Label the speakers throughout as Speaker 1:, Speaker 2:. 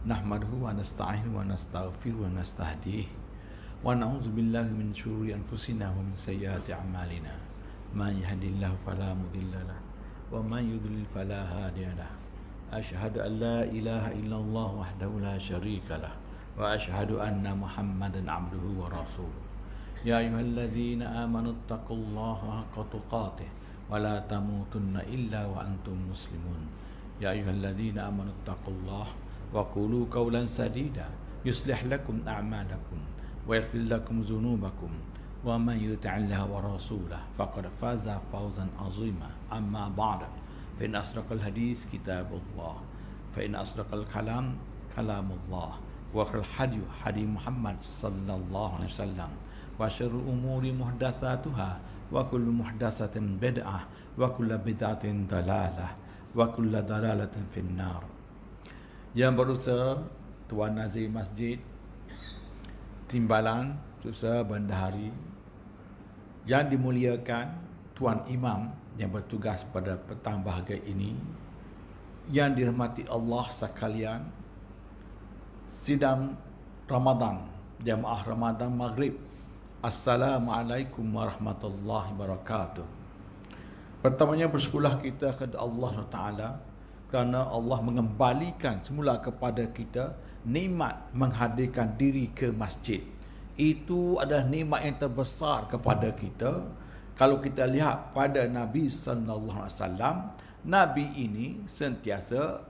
Speaker 1: Nahmaduhu wa nasta'inuhu wa nastaghfiruhu wa nastahdiih wa na'udzu billahi min syururi anfusina wa min sayyiati a'malina. Man yahdihillahu fala mudilla lahu wa man yudlil fala hadiya lahu. Asyhadu an la ilaha illallah wahdahu la syarika lah wa asyhadu anna Muhammadan 'abduhu wa rasuluh. Ya ayyuhalladzina amanu taqullaha haqqa tuqatih wa la tamutunna illa wa antum muslimun. Ya ayyuhalladzina amanu taqullaha wa qulu qawlan sadida yuslih lakum a'malakum wa yaghfir lakum dhunubakum wa man yuti'illaha wa rasulahu faqad faza fawzan 'azima. Amma ba'da, fa in asdaqal hadis kitabullah, fa in asdaqal kalam kalamullah, wa khairal hadi hadi Muhammad sallallahu alaihi wasallam, wa syarrul umuri muhdatsatuha wa kullu muhdatsatin bid'ah wa kullu bid'atin dalalah wa kullu dalalatin finnar. Yang berusaha Tuan Nazir Masjid Timbalan Susah Bendahari, yang dimuliakan Tuan Imam yang bertugas pada petang bahagia ini, yang dirahmati Allah sekalian, sidang Ramadan, jamaah Ramadan Maghrib, Assalamualaikum warahmatullahi wabarakatuh. Pertamanya bersyukurlah kita kepada Allah Taala kerana Allah mengembalikan semula kepada kita nikmat menghadirkan diri ke masjid. Itu adalah nikmat yang terbesar kepada kita. Kalau kita lihat pada Nabi sallallahu alaihi wasallam, Nabi ini sentiasa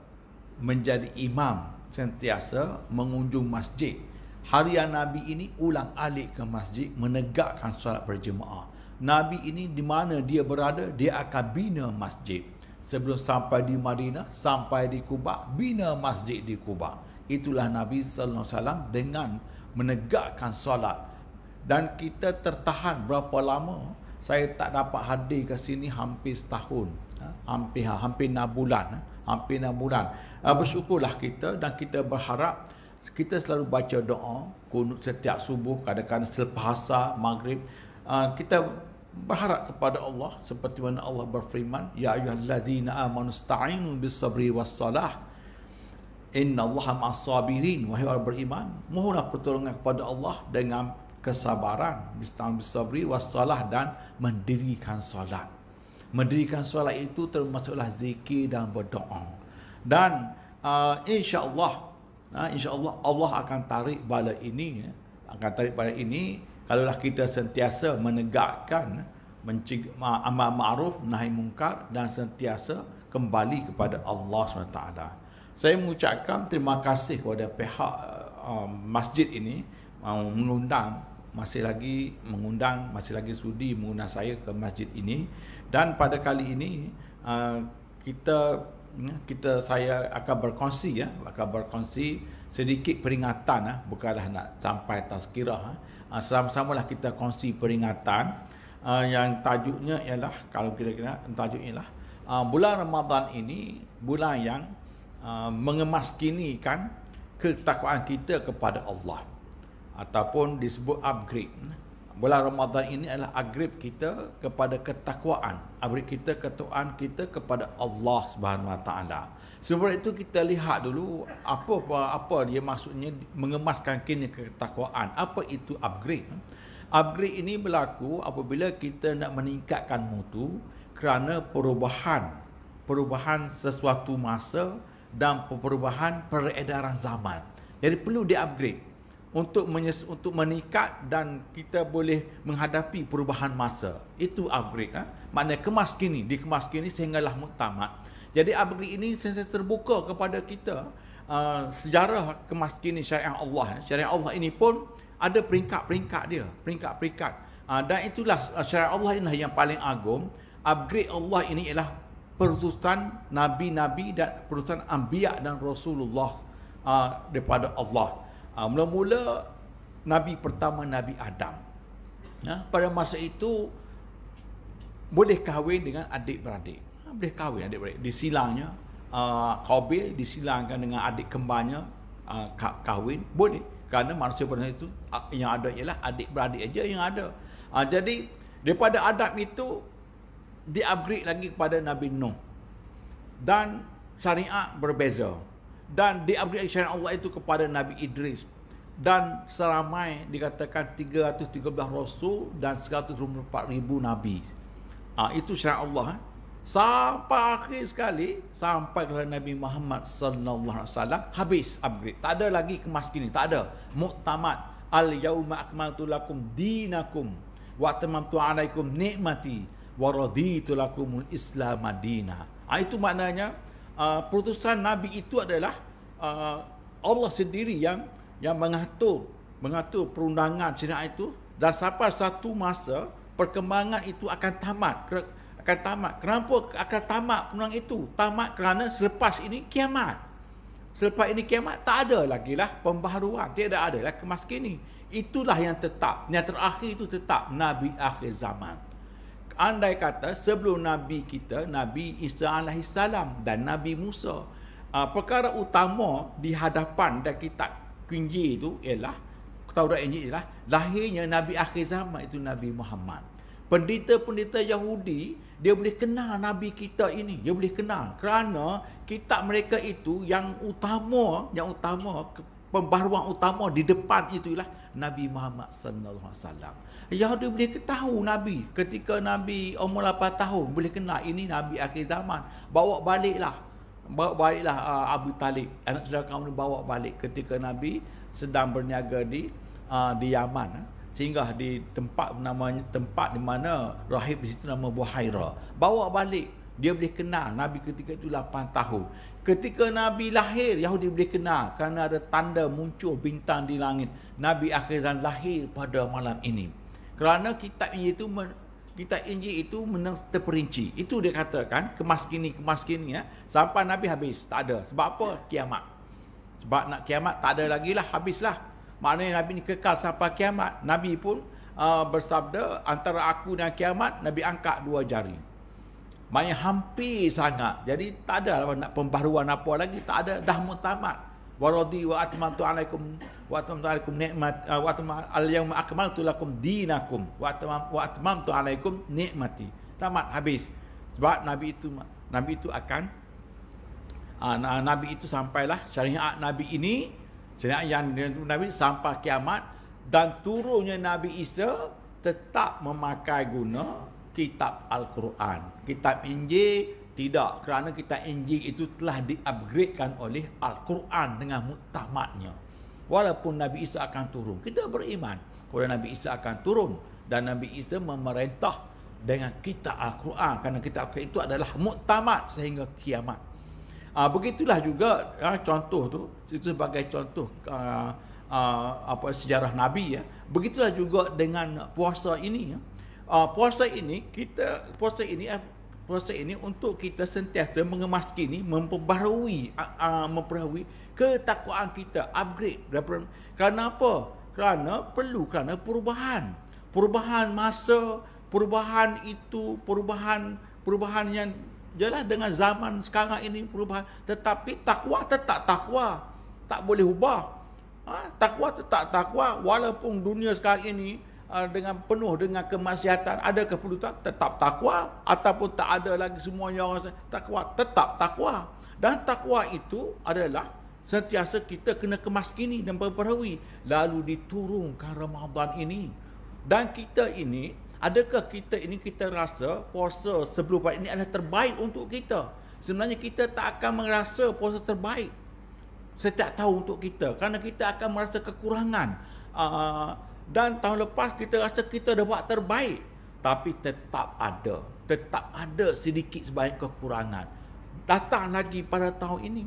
Speaker 1: menjadi imam, sentiasa mengunjung masjid. Harian Nabi ini ulang-alik ke masjid menegakkan solat berjemaah. Nabi ini di mana dia berada, dia akan bina masjid. Sebelum sampai di Madinah, sampai di Kuba, bina masjid di Kuba. Itulah Nabi sallallahu alaihi wasallam dengan menegakkan solat. Dan kita tertahan berapa lama? Saya tak dapat hadir ke sini hampir setahun. Hampir 6 bulan. Hampir 6 bulan. Bersyukurlah kita dan kita berharap kita selalu baca doa kunut setiap subuh, kadang-kadang selepas asar, maghrib. Kita berharap kepada Allah seperti mana Allah berfirman, ya ayyuhallazina amanu ista'inu bis-sabri was-salah innallaha ma'as-sabirin. Wahai orang beriman, mohonlah pertolongan kepada Allah dengan kesabaran, bis-sabri was-salah, dan mendirikan solat. Mendirikan solat itu termasuklah zikir dan berdoa. Dan insya-Allah Allah akan tarik bala ini, kalaulah kita sentiasa menegakkan amal ma'ruf nahi mungkar dan sentiasa kembali kepada Allah SWT. Saya mengucapkan terima kasih kepada pihak masjid ini masih lagi sudi mengundang saya ke masjid ini. Dan pada kali ini saya akan berkongsi sedikit peringatan, bukanlah nak sampai tazkirah. Sama-samalah kita kongsi peringatan yang tajuknya ialah, kalau kita kira tajuknya ialah bulan Ramadan ini bulan yang mengemaskinikan ketakwaan kita kepada Allah, ataupun disebut upgrade. Bulan Ramadan ini adalah upgrade kita kepada ketakwaan, upgrade kita ketakwaan kita kepada Allah Subhanahu Wa Taala. Sebab itu kita lihat dulu apa dia maksudnya mengemaskan kini ketakwaan. Apa itu upgrade? Upgrade ini berlaku apabila kita nak meningkatkan mutu kerana perubahan sesuatu masa dan perubahan peredaran zaman. Jadi perlu di-upgrade untuk meningkat dan kita boleh menghadapi perubahan masa. Itu upgrade. Maknanya dikemas kini sehinggalah muktamad. Jadi upgrade ini sentiasa terbuka kepada kita. Sejarah kemaskini syariat Allah. Syariat Allah ini pun ada peringkat-peringkat dia. Peringkat-peringkat. Dan itulah syariat Allah inilah yang paling agung. Upgrade Allah ini ialah perutusan Nabi-Nabi dan perutusan Anbiya dan Rasulullah daripada Allah. Mula-mula Nabi pertama Nabi Adam. Pada masa itu boleh kahwin dengan adik-beradik. Boleh kahwin adik-beradik. Disilangnya Qabil disilangkan dengan adik kembarnya kahwin. Boleh. Kerana manusia pada itu yang ada ialah adik-beradik aja yang ada. Jadi daripada Adam itu di-upgrade lagi kepada Nabi Nuh. Dan syariat berbeza. dan di-upgrade syariat Allah itu kepada Nabi Idris, dan seramai dikatakan 313 rasul dan 124,000 nabi. Itu syariat Allah. Sampai akhir sekali, sampai kepada Nabi Muhammad sallallahu alaihi wasallam, habis upgrade. Tak ada lagi kemas kini, tak ada. Muktamad al-yauma akmaltu lakum dinakum wa atamamtu alaikum nikmati wa raditu lakumul Islam madina. Itu maknanya putusan Nabi itu adalah Allah sendiri yang mengatur perundangan syariat itu, dan sampai satu masa perkembangan itu akan tamat. Kenapa akan tamat perundangan itu? Tamat kerana selepas ini kiamat. Selepas ini kiamat, tak ada lagi lah pembaharuan, tidak ada lah kemas kini. Itulah yang tetap. Yang terakhir itu tetap Nabi akhir zaman. Andai kata sebelum Nabi kita, Nabi Isa alaihissalam dan Nabi Musa, perkara utama di hadapan dan kitab Injil itu ialah, Taurat Injil ialah lahirnya Nabi akhir zaman, itu Nabi Muhammad. Pendeta-pendeta Yahudi, dia boleh kenal Nabi kita ini, dia boleh kenal kerana kitab mereka itu yang utama, pembaharuan utama di depan itu ialah Nabi Muhammad sallallahu alaihi wasallam. Yahudi boleh ketahui Nabi ketika Nabi umur 8 tahun, boleh kenal ini Nabi akhir zaman. Bawa baliklah Abu Talib, anak saudara kamu, bawa balik ketika Nabi sedang berniaga di Yaman, sehingga di tempat di mana rahib di situ nama Buhaira. Bawa balik, dia boleh kenal Nabi ketika itu 8 tahun. Ketika Nabi lahir, Yahudi boleh kenal kerana ada tanda muncul bintang di langit. Nabi akhir zaman lahir pada malam ini. Kerana kitab Injil itu terperinci. Itu dia katakan kemas kini ya, sampai Nabi habis, tak ada. Sebab apa? Kiamat. Sebab nak kiamat tak ada lagi lah, habislah. Maknanya Nabi ni kekal sampai kiamat. Nabi pun bersabda, antara aku dan kiamat, Nabi angkat 2 jari. Maknanya hampir sangat. Jadi tak ada lah nak pembaharuan apa lagi, tak ada, dah mutamat. Waradi wa atmamtu alaikum nikmat wa al-yawma akmaltu lakum dinakum wa atmamtu alaikum nikmati. Tamat, habis. Sebab Nabi itu akan Nabi itu sampailah syariat Nabi ini, syariat yang Nabi sampai kiamat, dan turunnya Nabi Isa tetap memakai guna kitab Al-Quran. Kitab Injil tidak, kerana kitab Injil itu telah di-upgradekan oleh Al-Quran dengan muktamadnya. Walaupun Nabi Isa akan turun, kita beriman bahawa Nabi Isa akan turun, dan Nabi Isa memerintah dengan kitab Al-Quran, kerana kitab Al-Quran itu adalah muktamad sehingga kiamat. Begitulah juga contoh tu, itu sebagai contoh sejarah Nabi ya. Begitulah juga dengan puasa ini ya. Puasa ini untuk kita sentiasa mengemas-kini, memperbaharui ketakwaan kita, upgrade. Kerana apa? Kerana perubahan masa, perubahan yang jelas dengan zaman sekarang ini perubahan. Tetapi takwa tetap takwa, tak boleh ubah. Takwa tetap takwa, walaupun dunia sekarang ini dengan penuh dengan kemaksiatan, adakah perlu tetap takwa, ataupun tak ada lagi semuanya orang takwa, tetap takwa. Dan takwa itu adalah sentiasa kita kena kemaskini dan memperbaharui. Lalu diturunkan Ramadan ini, dan kita ini, adakah kita rasa puasa sebelum ini adalah terbaik untuk kita? Sebenarnya kita tak akan merasa puasa terbaik setiap tahun untuk kita, kerana kita akan merasa kekurangan. Dan tahun lepas kita rasa kita dah buat terbaik, tapi tetap ada sedikit sebanyak kekurangan. Datang lagi pada tahun ini,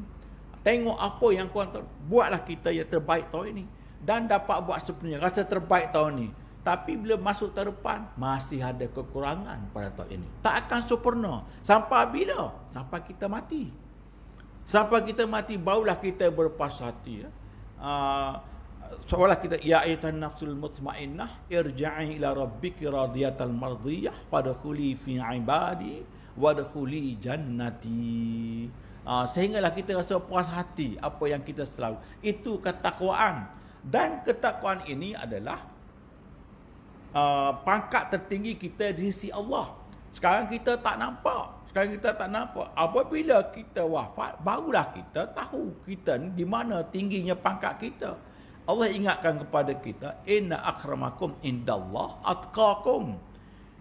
Speaker 1: tengok apa yang korang buatlah kita yang terbaik tahun ini, dan dapat buat sepenuhnya, rasa terbaik tahun ini. Tapi bila masuk tahun depan, masih ada kekurangan pada tahun ini. Tak akan sempurna. Sampai bila? Sampai kita mati. Sampai kita mati, barulah kita berpuas hati ya. Soalah kita, ya ayyuhan nafsul mutmainnah irja'i ila rabbiki radiyatan mardiyah fadkhuli fi ibadi wadkhuli jannati. Sehinggalah kita rasa puas hati apa yang kita selalu. Itu ketakwaan. Dan ketakwaan ini adalah pangkat tertinggi kita di sisi Allah. Sekarang kita tak nampak. Sekarang kita tak nampak. Apabila kita wafat, barulah kita tahu kita ni di mana tingginya pangkat kita. Allah ingatkan kepada kita, inna akramakum indallah atqakum.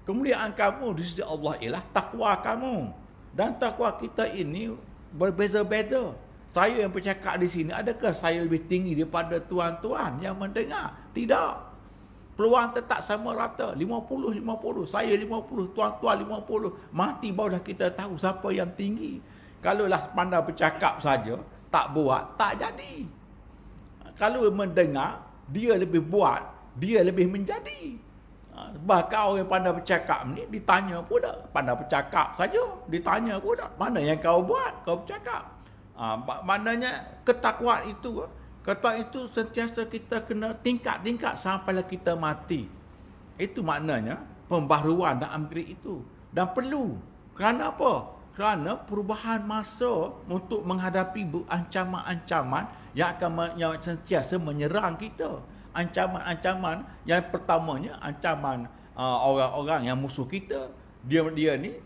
Speaker 1: Kemuliaan kamu di sisi Allah ialah takwa kamu. Dan takwa kita ini berbeza-beza. Saya yang bercakap di sini, adakah saya lebih tinggi daripada tuan-tuan yang mendengar? Tidak. Peluang tetap sama rata, 50-50. Saya 50, tuan-tuan 50. Mati barulah kita tahu siapa yang tinggi. Kalaulah pandai bercakap saja, tak buat, tak jadi. Kalau mendengar, dia lebih buat, dia lebih menjadi. Bahkan orang yang pandai bercakap ni ditanya pula, pandai bercakap saja, ditanya pula, mana yang kau buat, kau bercakap. Maknanya ketakwaan itu, sentiasa kita kena tingkat-tingkat sampailah kita mati. Itu maknanya pembaharuan dalam diri itu. Dan perlu. Kerana apa? Kerana perubahan masa untuk menghadapi ancaman-ancaman yang yang sentiasa menyerang kita. Ancaman-ancaman yang pertamanya ancaman orang-orang yang musuh kita. Dia ni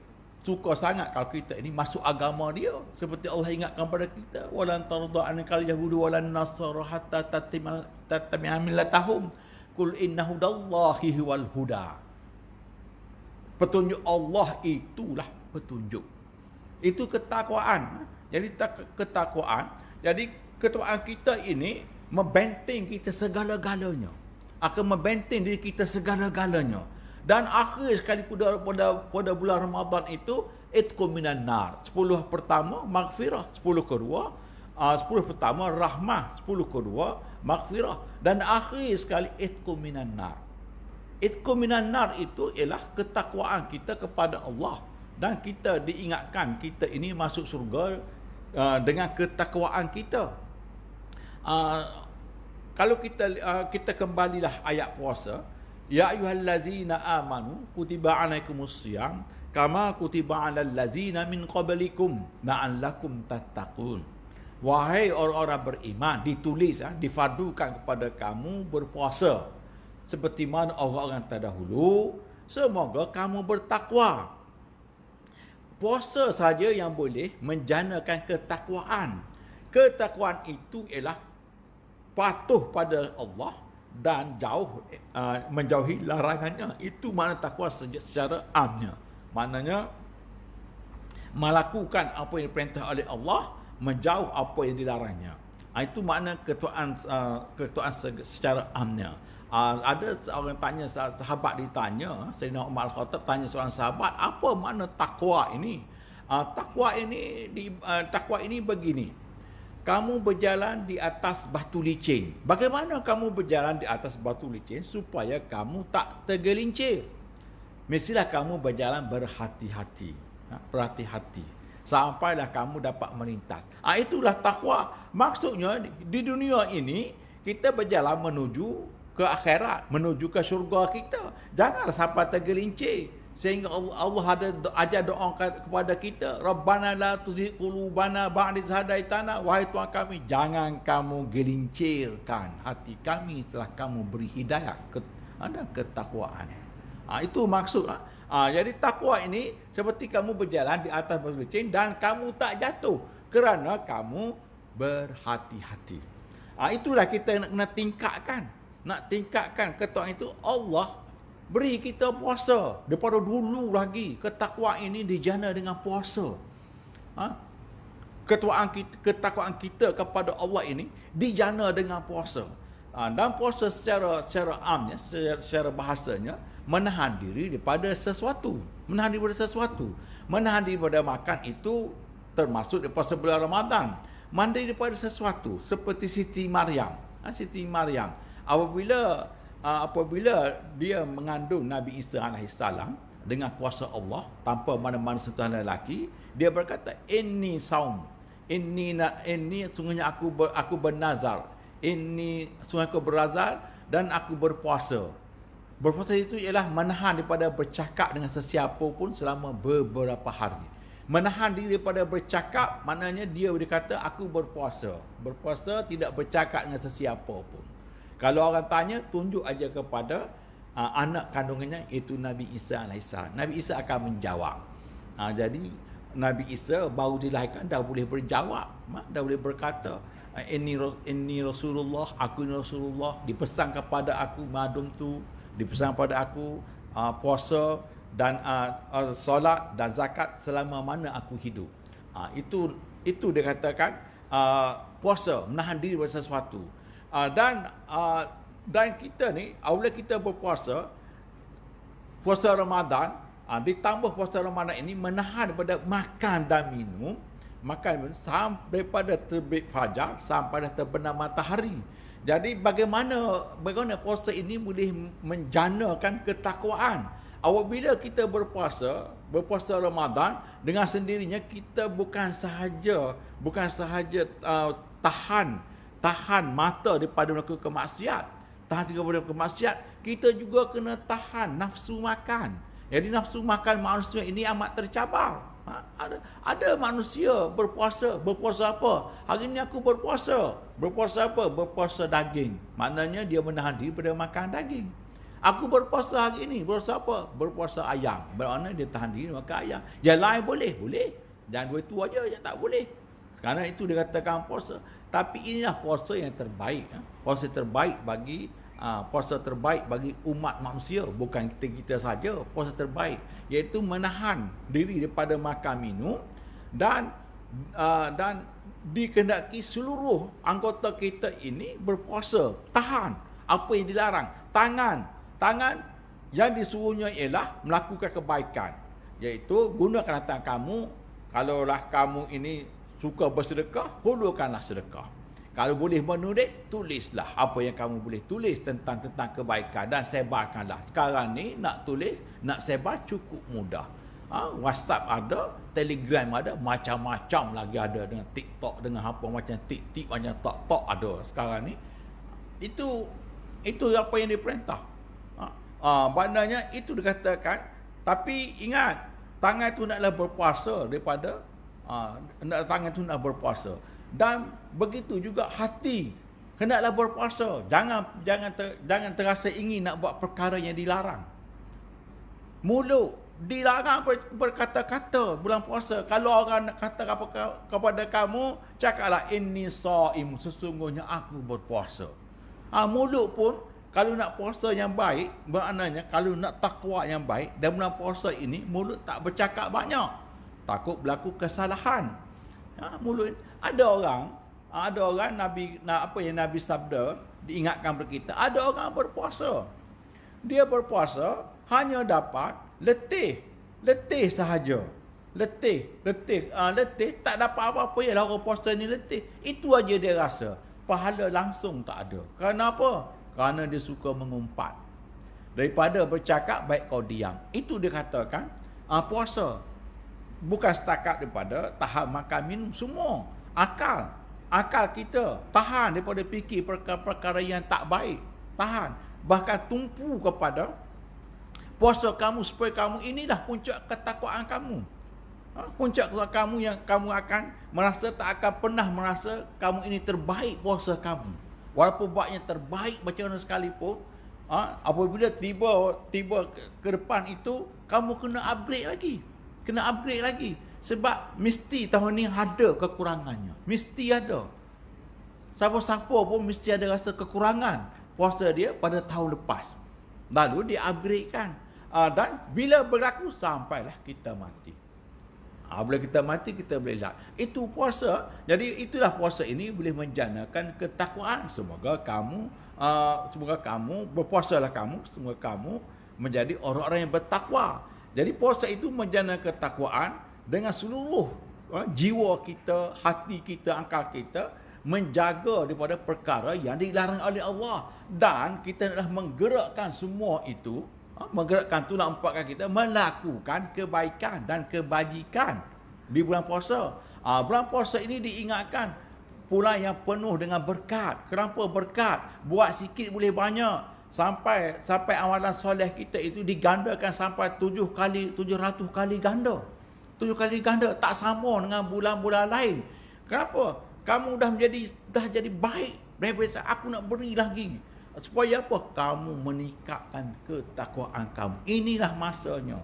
Speaker 1: suka sangat kalau kita ini masuk agama dia. Seperti Allah ingatkan pada kita, walan tarda anil yahudu walan nasara hatta tattabi'a millatahum qul inna hudallahi huwal huda. Petunjuk Allah itulah petunjuk. Itu ketakwaan. Jadi ketakwaan. Jadi ketakwaan kita ini membenteng kita segala-galanya. Akan membenteng diri kita segala-galanya. Dan akhir sekali pada bulan Ramadan itu, itqum minan nar. 10 pertama maghfirah, 10 kedua 10 pertama rahmah, 10 kedua maghfirah, dan akhir sekali itqum minan nar. Itqum minan nar itu ialah ketakwaan kita kepada Allah, dan kita diingatkan kita ini masuk surga dengan ketakwaan kita. Kalau kita kembalilah ayat puasa, ya ayyuhallazina amanu kutiba alaikumusiyam kama kutiba alal ladzina min qablikum la'allakum tattaqun. Wahai orang-orang beriman, ditulis, difardukan kepada kamu berpuasa seperti mana orang-orang terdahulu, semoga kamu bertakwa. Puasa saja yang boleh menjanakan ketakwaan. Ketakwaan itu ialah patuh pada Allah dan menjauhi larangannya. Itu makna takwa secara amnya. Maknanya melakukan apa yang diperintah oleh Allah, menjauh apa yang dilarangnya. Itu makna ketakwaan secara amnya. Ada seorang tanya, sahabat ditanya, Sayyidina Umar Al-Khattab tanya seorang sahabat, apa makna takwa ini? Takwa ini begini. Kamu berjalan di atas batu licin. Bagaimana kamu berjalan di atas batu licin supaya kamu tak tergelincir? Mestilah kamu berjalan berhati-hati. Berhati-hati. Sampailah kamu dapat melintas. Itulah takwa. Maksudnya di dunia ini kita berjalan menuju ke akhirat, menuju ke syurga kita. Janganlah sampai tergelincir. Sehingga Allah ada ajar doa kepada kita, Rabbana la tuzigh qulubana ba'da idh hadaitana, wahai Tuhan kami, jangan kamu gelincirkan hati kami setelah kamu beri hidayah. Ada ketakwaan. Itu maksud. Jadi takwa ini seperti kamu berjalan di atas batu licin dan kamu tak jatuh kerana kamu berhati-hati. Itulah kita nak kena tingkatkan. Nak tingkatkan ketakwaan itu. Allah beri kita puasa. Daripada dulu lagi ketakwaan ini dijana dengan puasa. Ketakwaan kita kepada Allah ini dijana dengan puasa. Dan puasa secara amnya, secara bahasanya, menahan diri daripada sesuatu. Menahan diri daripada sesuatu. Menahan diri daripada makan itu termasuk di puasa bulan Ramadan. Menahan diri daripada sesuatu. Seperti Siti Maryam. Siti Maryam. Apabila dia mengandung Nabi Isa AS dengan kuasa Allah tanpa mana-mana sentuhan lelaki, dia berkata, inni saum, inni sungguhnya aku bernazar, inni sungguh aku berazal dan aku berpuasa. Berpuasa itu ialah menahan daripada bercakap dengan sesiapa pun selama beberapa hari. Menahan diri daripada bercakap, maknanya dia berkata aku berpuasa. Berpuasa tidak bercakap dengan sesiapa pun. Kalau orang tanya, tunjuk aja kepada anak kandungannya, iaitu Nabi Isa AS. Nabi Isa akan menjawab. Jadi Nabi Isa baru dilahirkan dah boleh berjawab, dah boleh berkata, inni Rasulullah, aku ini Rasulullah, dipesan kepada aku madum tu, dipesan kepada aku puasa dan solat dan zakat selama mana aku hidup. Itu dia katakan puasa, menahan diri dari sesuatu. Dan kita ni, apabila kita berpuasa, puasa Ramadan, ditambah puasa Ramadan ini menahan daripada makan dan minum, sampai pada terbit fajar, sampai dah terbenam matahari. Jadi bagaimana puasa ini boleh menjanakan ketakwaan? Apabila kita berpuasa Ramadan, dengan sendirinya kita bukan sahaja tahan mata daripada melakukan kemaksiat, kita juga kena tahan nafsu makan. Jadi nafsu makan manusia ini amat tercabar. Ada manusia berpuasa apa? Hari ini aku berpuasa apa? Berpuasa daging. Maknanya dia menahan diri daripada makan daging. Aku berpuasa hari ini, berpuasa apa? Berpuasa ayam. Bermakna dia tahan diri makan ayam. Yang lain boleh. Jangan dua itu aja yang tak boleh. Kerana itu dikatakan puasa. Tapi inilah puasa yang terbaik. Puasa terbaik bagi umat manusia, bukan kita saja. Puasa terbaik iaitu menahan diri daripada makan minum dan dikehendaki seluruh anggota kita ini berpuasa, tahan apa yang dilarang. Tangan yang disuruhnya ialah melakukan kebaikan, iaitu gunakan tangan kamu. Kalaulah kamu ini suka bersedekah, hulurkanlah sedekah. Kalau boleh menulis, tulislah apa yang kamu boleh tulis tentang kebaikan dan sebarkanlah. Sekarang ni nak tulis, nak sebar cukup mudah. WhatsApp ada, Telegram ada, macam-macam lagi ada, dengan TikTok, dengan apa macam tik-tik, macam tok-tok ada sekarang ni. Itu apa yang diperintah. Maknanya itu dikatakan. Tapi ingat, tangan itu naklah berpuasa daripada tangan itu nak berpuasa. Dan begitu juga hati hendaklah berpuasa. Jangan terasa ingin nak buat perkara yang dilarang. Mulut dilarang berkata-kata bulan puasa. Kalau orang nak kata apa kepada kamu, cakaplah inni shaim, sesungguhnya aku berpuasa. Mulut pun kalau nak puasa yang baik, maknanya kalau nak takwa yang baik, dan bulan puasa ini mulut tak bercakap banyak, takut berlaku kesalahan. Mulut ada orang Nabi sabda diingatkan kepada kita, ada orang berpuasa, dia berpuasa hanya dapat letih sahaja, letih tak dapat apa-apa. Ialah orang puasa ni letih, itu aja dia rasa, pahala langsung tak ada. Kenapa? Kerana dia suka mengumpat. Daripada bercakap, baik kau diam. Itu dia katakan puasa. Bukan setakat daripada tahan makan minum, semua. Akal kita tahan daripada fikir perkara-perkara yang tak baik. Tahan. Bahkan tumpu kepada puasa kamu, supaya kamu inilah puncak ketakwaan kamu. Puncak kamu yang kamu akan merasa, tak akan pernah merasa kamu ini terbaik puasa kamu. Walaupun buat yang terbaik macam mana sekalipun, apabila tiba ke depan itu, kamu kena upgrade lagi. Sebab mesti tahun ni ada kekurangannya. Mesti ada. Siapa-siapa pun mesti ada rasa kekurangan puasa dia pada tahun lepas. Lalu dia upgradekan. Dan bila berlaku, sampailah kita mati. Bila kita mati, kita boleh lihat. Itu puasa. Jadi itulah puasa ini boleh menjanakan ketakwaan. Semoga kamu berpuasalah kamu. Semoga kamu menjadi orang-orang yang bertakwa. Jadi puasa itu menjana ketakwaan dengan seluruh jiwa kita, hati kita, akal kita, menjaga daripada perkara yang dilarang oleh Allah. Dan kita adalah menggerakkan semua itu, menggerakkan tulang empatkan kita melakukan kebaikan dan kebajikan di bulan puasa. Bulan puasa ini diingatkan pula yang penuh dengan berkat. Kenapa berkat? Buat sikit boleh banyak. Sampai amalan soleh kita itu digandakan sampai 700 kali ganda. 7 kali ganda, tak sama dengan bulan-bulan lain. Kenapa? Kamu dah jadi baik. Daripada aku nak beri lagi. Supaya apa? Kamu meningkatkan ketakwaan kamu. Inilah masanya.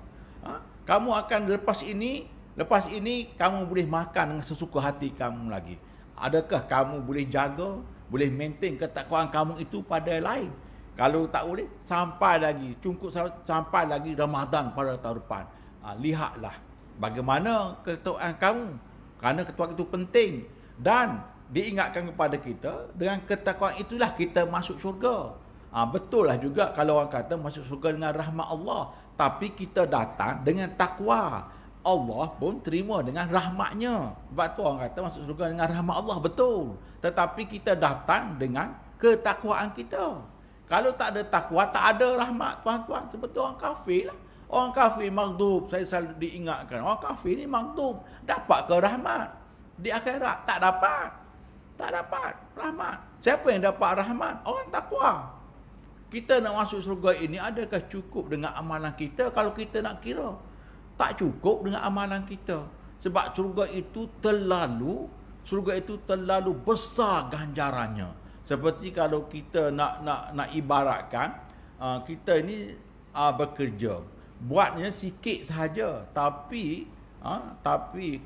Speaker 1: Kamu akan lepas ini Lepas ini kamu boleh makan dengan sesuka hati kamu lagi. Adakah kamu boleh jaga, boleh maintain ketakwaan kamu itu pada lain? Kalau tak boleh, sampai lagi, cukup sampai lagi Ramadan pada tahun depan. Lihatlah bagaimana ketakwaan kamu. Kerana ketakwaan itu penting. Dan diingatkan kepada kita, dengan ketakwaan itulah kita masuk syurga. Betul lah juga kalau orang kata masuk syurga dengan rahmat Allah. Tapi kita datang dengan takwa. Allah pun terima dengan rahmatnya. Sebab tu orang kata masuk syurga dengan rahmat Allah. Betul. Tetapi kita datang dengan ketakwaan kita. Kalau tak ada takwa, tak ada rahmat tuan-tuan. Seperti orang kafir lah. Orang kafir maghdub. Saya selalu diingatkan. Orang kafir ni maghdub. Dapat ke rahmat? Di akhirat tak dapat. Tak dapat rahmat. Siapa yang dapat rahmat? Orang takwa. Kita nak masuk syurga ini adakah cukup dengan amalan kita? Kalau kita nak kira, tak cukup dengan amalan kita. Sebab syurga itu terlalu besar ganjarannya. Seperti kalau kita nak ibaratkan, kita ini bekerja, buatnya sikit sahaja, tapi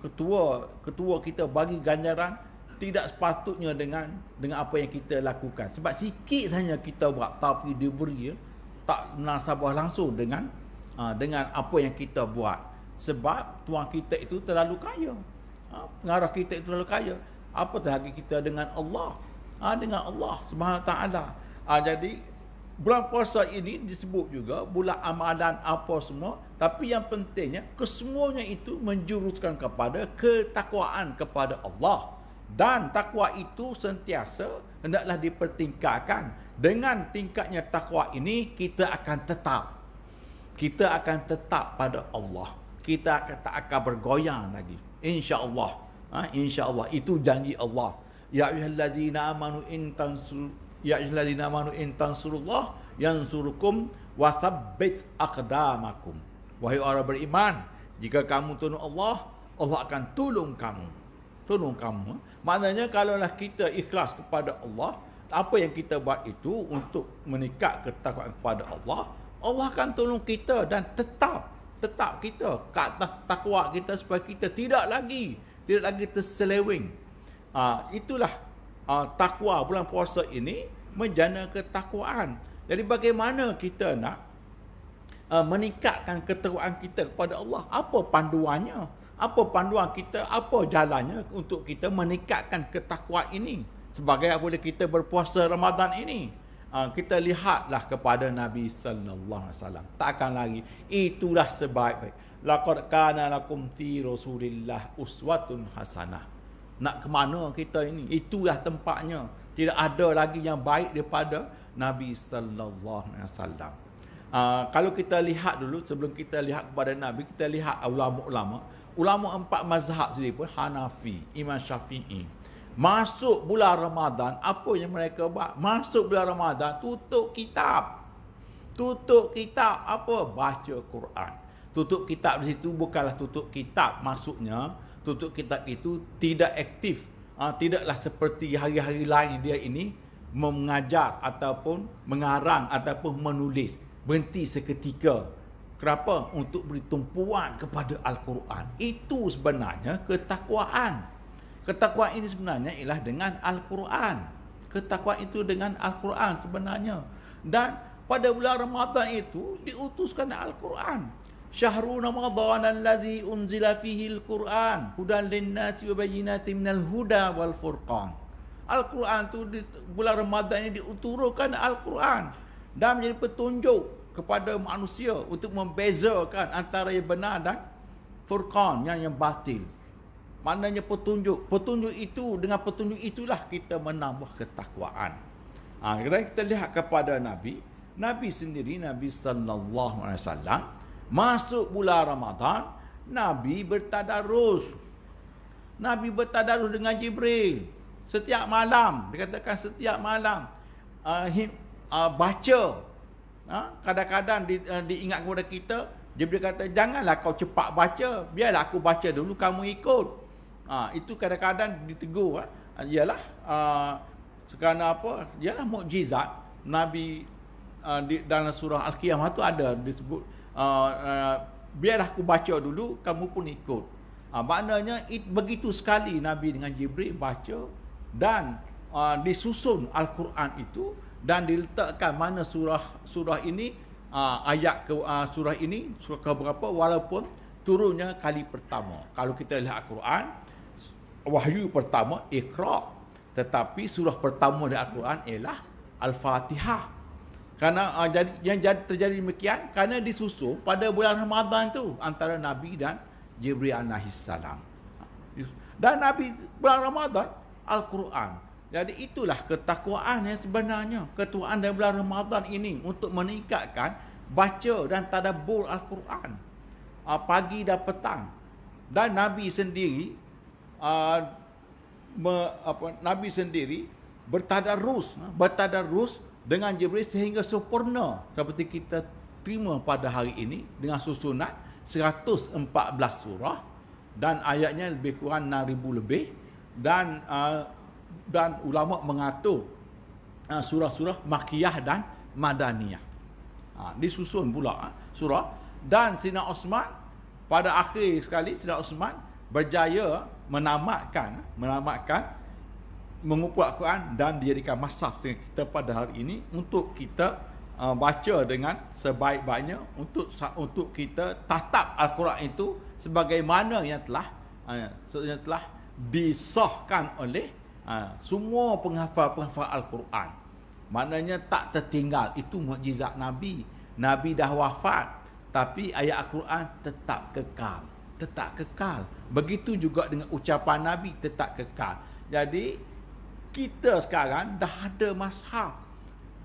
Speaker 1: ketua kita bagi ganjaran tidak sepatutnya dengan apa yang kita lakukan. Sebab sikit sahaja kita buat, tapi diberi tak nasabah langsung dengan apa yang kita buat. Sebab tuan kita itu terlalu kaya. Pengarah kita itu terlalu kaya. Apatah lagi kita dengan Allah. Dengan Allah Subhanahu Taala. Jadi bulan puasa ini disebut juga bulan amalan apa semua, tapi yang pentingnya kesemuanya itu menjuruskan kepada ketakwaan kepada Allah. Dan takwa itu sentiasa hendaklah dipertingkatkan. Dengan tingkatnya takwa ini kita akan tetap pada Allah. Kita tak akan bergoyang lagi, insya-Allah. Insya-Allah itu janji Allah. Ya ayyuhallazina amanu in tansurullah yansurukum wa tsabbit aqdamakum. Wahai orang beriman, jika kamu tolong Allah, Allah akan tolong kamu. Maknanya kalaulah kita ikhlas kepada Allah, apa yang kita buat itu untuk meningkat ketakwaan kepada Allah, Allah akan tolong kita dan tetap kita ke atas takwa kita, supaya kita tidak lagi terseleweng. Itulah takwa bulan puasa ini menjana ketakwaan. Jadi bagaimana kita nak meningkatkan ketakwaan kita kepada Allah? Apa panduannya? Apa panduan kita? Apa jalannya untuk kita meningkatkan ketakwaan ini? Sebagai apabila kita berpuasa Ramadan ini, kita lihatlah kepada Nabi sallallahu alaihi wasallam. Takkan lagi. Itulah sebaik-baik. Laqad kana lakum fi Rasulillah uswatun hasanah. Nak ke mana kita ini? Itulah tempatnya. Tidak ada lagi yang baik daripada Nabi sallallahu alaihi wasallam. Kalau kita lihat dulu, sebelum kita lihat kepada Nabi, kita lihat ulama empat mazhab sendiri pun, Hanafi, Imam Syafi'i. Masuk bulan Ramadan, apa yang mereka buat? Masuk bulan Ramadan, tutup kitab. Apa? Baca Quran. Tutup kitab di situ bukanlah tutup kitab. Maksudnya, tutup kitab itu tidak aktif. Tidaklah seperti hari-hari lain dia ini mengajar ataupun mengarang ataupun menulis. Berhenti seketika. Kenapa? Untuk beri tumpuan kepada Al-Quran. Itu sebenarnya ketakwaan. Ketakwaan ini sebenarnya ialah dengan Al-Quran. Ketakwaan itu dengan Al-Quran sebenarnya. Dan pada bulan Ramadan itu diutuskan Al-Quran. Syahrul Ramadan allazi unzila fihi al-Quran hudan lin-nasi wa bayyinatin minal huda wal furqan. Al-Quran itu di bulan Ramadan ini diuturkan Al-Quran dan menjadi petunjuk kepada manusia untuk membezakan antara yang benar dan furqan, yang batil. Maknanya petunjuk itu, dengan petunjuk itulah kita menambah ketakwaan. Kita lihat kepada Nabi sendiri, Nabi sallallahu alaihi wasallam masuk bulan Ramadan, Nabi bertadarus dengan Jibril setiap malam. Dikatakan setiap malam baca. Kadang-kadang diingat kepada kita, Jibril kata, janganlah kau cepat baca, biarlah aku baca dulu, kamu ikut. Itu kadang-kadang ditegur. Ialah kerana apa? Ialah mukjizat Nabi. Dalam surah Al-Qiyamah tu ada disebut, biarlah aku baca dulu, kamu pun ikut. Maknanya begitu sekali Nabi dengan Jibril baca dan disusun Al-Quran itu dan diletakkan mana surah ini, ayat ke surah ini surah ke berapa, walaupun turunnya kali pertama. Kalau kita lihat Al-Quran, wahyu pertama Iqra, tetapi surah pertama dari Al-Quran ialah Al-Fatihah. Karena terjadi demikian kerana disusun pada bulan Ramadan tu antara Nabi dan Jibril alaihi salam. Dan Nabi bulan Ramadan Al-Quran. Jadi itulah ketakwaan yang sebenarnya, ketakwaan dalam bulan Ramadan ini untuk meningkatkan baca dan tadabbur Al-Quran pagi dan petang. Dan Nabi sendiri Nabi sendiri bertadarus dengan Jibril sehingga sempurna seperti kita terima pada hari ini dengan susunan 114 surah dan ayatnya lebih kurang 6,000 lebih dan ulama mengatur surah-surah Makkiyah dan Madaniyah. Disusun pula surah. Dan Sayyidina Osman pada akhir sekali, Sayyidina Osman berjaya menamatkan mengumpul Al-Quran dan dijadikan mushaf kita pada hari ini untuk kita baca dengan sebaik-baiknya, untuk kita tatap Al-Quran itu sebagaimana yang telah disahkan oleh semua penghafal Al-Quran. Maknanya tak tertinggal. Itu mukjizat Nabi. Nabi dah wafat, tapi ayat Al-Quran tetap kekal. Begitu juga dengan ucapan Nabi tetap kekal. Jadi kita sekarang dah ada mazhab.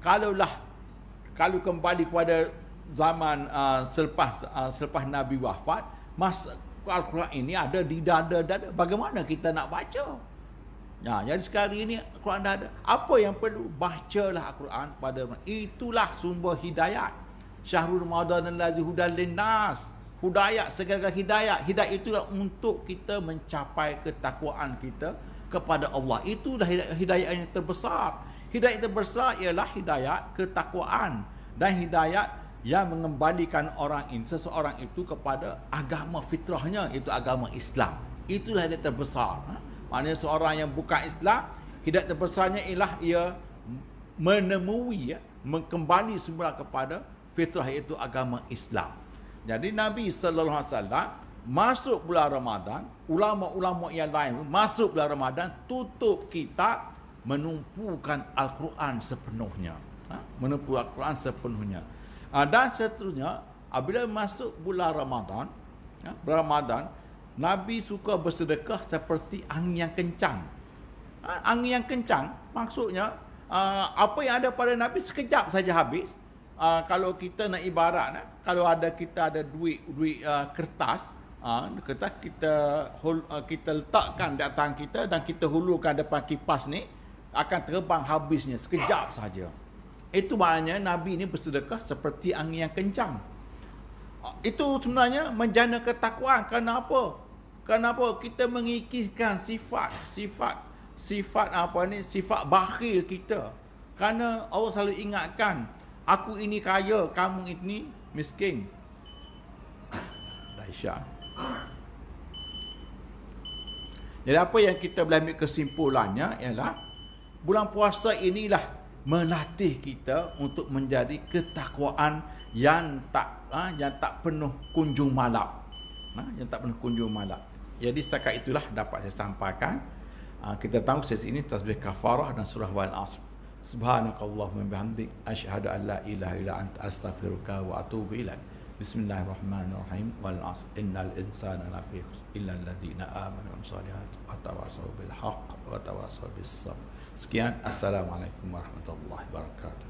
Speaker 1: Kalau kembali kepada zaman selepas Nabi wafat, Al-Quran ini ada di dada-dada. Bagaimana kita nak baca? Jadi sekarang ini Al-Quran dah ada. Apa yang perlu? Bacalah Al-Quran pada itulah sumber hidayat. Syahrul Ramadan allazi hudal linnas. Hidayat, segala hidayat. Hidayat itulah untuk kita mencapai ketakwaan kita kepada Allah. Itulah hidayat yang terbesar. Hidayat terbesar ialah hidayat ketakwaan dan hidayat yang mengembalikan seseorang itu kepada agama fitrahnya, itu agama Islam. Itulah hidayat terbesar. Maknanya seorang yang bukan Islam, hidayat terbesarnya ialah ia menemui, kembali semula kepada fitrah, iaitu agama Islam. Jadi Nabi sallallahu alaihi wasallam masuk bulan Ramadan, ulama-ulama yang lain masuk bulan Ramadan, tutup kitab, menumpukan Al-Quran sepenuhnya. Menumpukan Al-Quran sepenuhnya. Dan seterusnya, apabila masuk bulan Ramadan, Nabi suka bersedekah seperti angin yang kencang. Angin yang kencang maksudnya apa yang ada pada Nabi sekejap saja habis. Kalau kita nak ibarat, kalau kita ada duit kertas, kita letakkan di atas kita dan kita hulurkan depan kipas ni, akan terbang habisnya sekejap saja. Itu maknanya Nabi ini bersedekah seperti angin yang kencang. Itu sebenarnya menjana ketakwaan. Kenapa? Kita mengikiskan sifat bakhil kita. Kerana Allah selalu ingatkan, aku ini kaya, kamu ini miskin. Dahsyat. Jadi apa yang kita boleh ambil kesimpulannya ialah bulan puasa inilah melatih kita untuk menjadi ketakwaan yang tak penuh kunjung malam. Yang tak penuh kunjung malam. Jadi setakat itulah dapat saya sampaikan. Kita tahu sesi ini tasbih kafarah dan surah wal asr. Subhanakallahumma bihamdik asyhadu an la ilaha illa anta astaghfiruka wa atubu ilaik. Bismillahirrahmanirrahim. Wal asr innal insana lafi khusr illa alladhina amanu wa salihati wa tawassaw bil haqq wa tawassaw bis sabr. Sekian, assalamualaikum warahmatullahi wabarakatuh.